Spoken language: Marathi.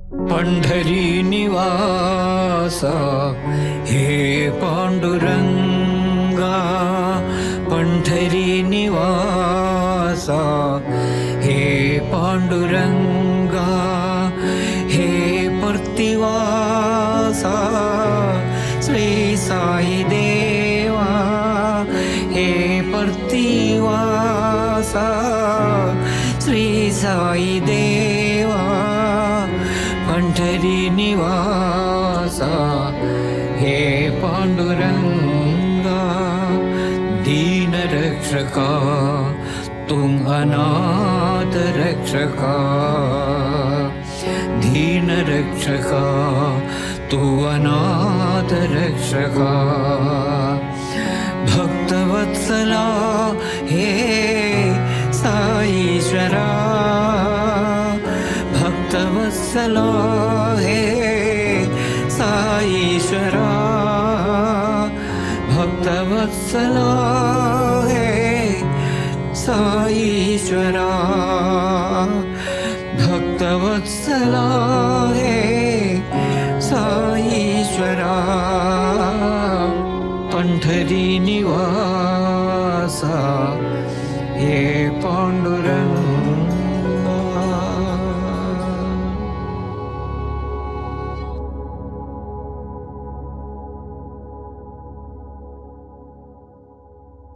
पंढरी निवासा हे पांडुरंगा, पंढरी निवासा हे पांडुरंगा, हे प्रतिवासा श्री साई देवा, हे प्रतिवासा श्री साई देवा, पंढरी निवासा हे पांडुरंगा। दीन रक्षका तुम अनाथ रक्षका, दीन रक्षका तू अनाथ रक्षका। भक्तवत्सला हे साईश्वरा, भक्तवत्सला हे साईश्वरा, भक्तवत्सला हे साईश्वरा, भक्तवत्सला हे साईश्वरा। पंढरी निवासा